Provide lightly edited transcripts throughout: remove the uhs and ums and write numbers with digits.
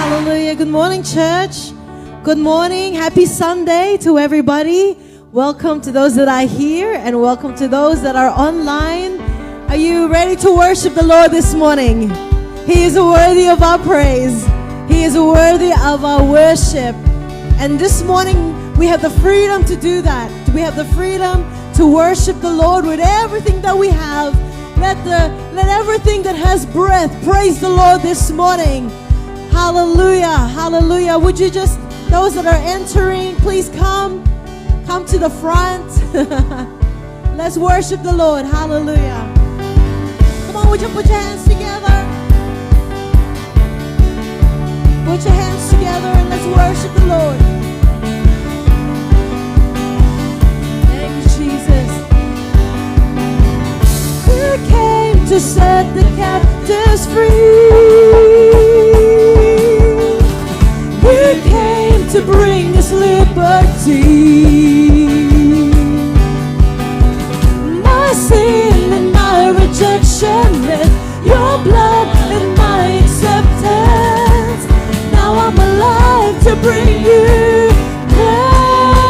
Hallelujah. Good morning, church. Good morning. Happy Sunday to everybody. Welcome to those that are here and welcome to those that are online. Are you ready to worship the Lord this morning? He is worthy of our praise. He is worthy of our worship. And this morning, we have the freedom to do that. We have the freedom to worship the Lord with everything that we have. Let everything that has breath praise the Lord this morning. Hallelujah. Hallelujah. Would you just, those that are entering, please come to the front. Let's worship the Lord. Hallelujah. Come on, would you put your hands together? Put your hands together and let's worship the Lord. Thank you, Jesus. We came to set the captives free. We came to bring us liberty. My sin and my rejection and your blood and my acceptance. Now I'm alive to bring you praise.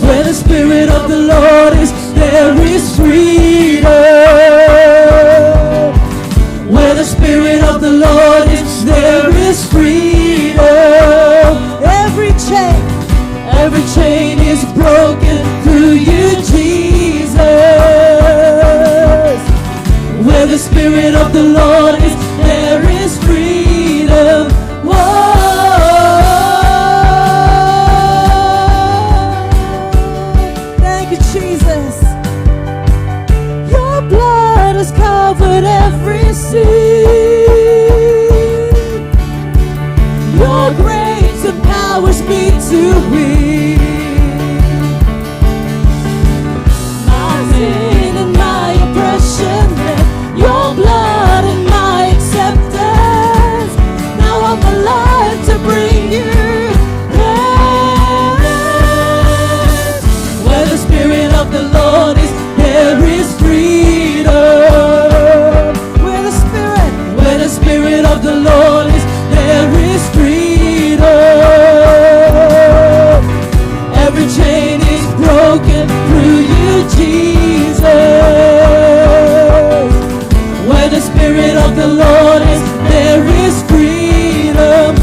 Where the Spirit of the Lord is, there is freedom. Where the Spirit of the Lord is, there is freedom. Every chain is broken through you, Jesus. Where the Spirit of the Lord is, there is freedom. Whoa. Thank you, Jesus. Your blood has covered every sin. Your grace empowers me to win. My sin and my oppression, your blood and my acceptance. Now I'm alive to bring you praise. Where the Spirit of the Lord is, there is freedom. Where the Spirit of the Lord is, there is freedom. Every chain is broken through you, Jesus. Where the Spirit of the Lord is, there is freedom.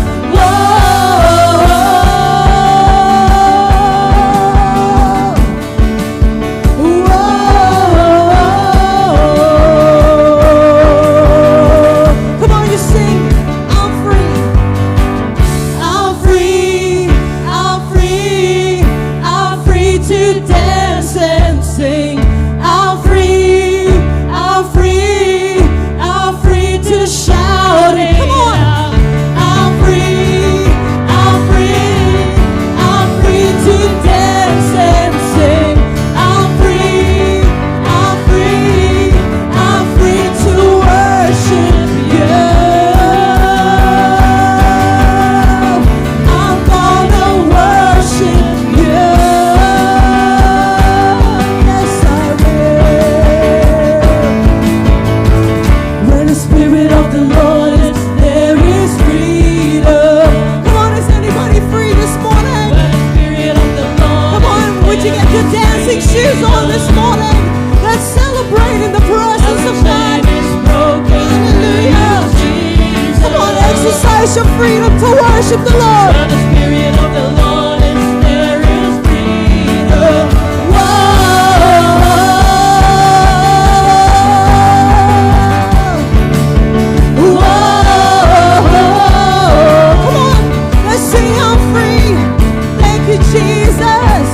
Your freedom to worship the Lord. Where the Spirit of the Lord is, there is freedom. Whoa. Come on, let's sing I'm free. Thank you, Jesus.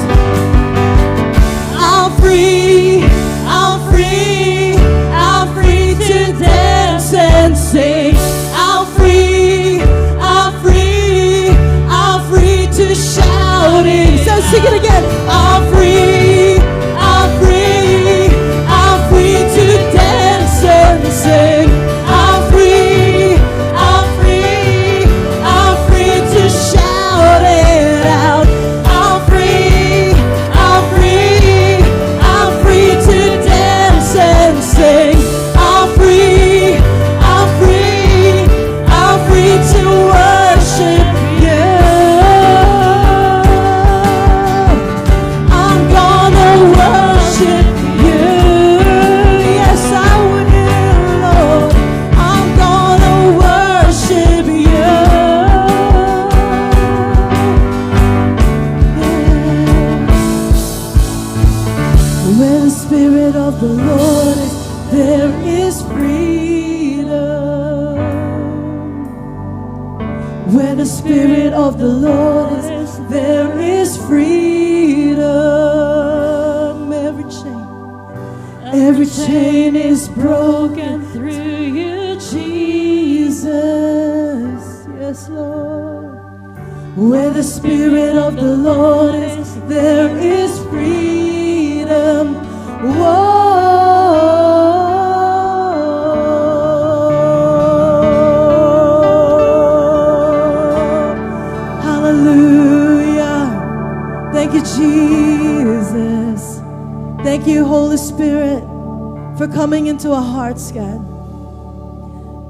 I'm free, I'm free, I'm free to dance and sing. I'm free, I'm free, I'm free to shout it. So sing it again. I'm free, I'm free, I'm free to dance and sing. I'm free, I'm free, I'm free to shout it out. I'm free, I'm free, I'm free to dance and sing. I'm free, I'm free, I'm there is freedom. Where the Spirit of the Lord is, there is freedom. Every chain is broken through you, Jesus. Yes, Lord. Where the Spirit of the Lord is, there is freedom. Whoa. Hallelujah. Thank you, Jesus. Thank you, Holy Spirit, for coming into our hearts, God.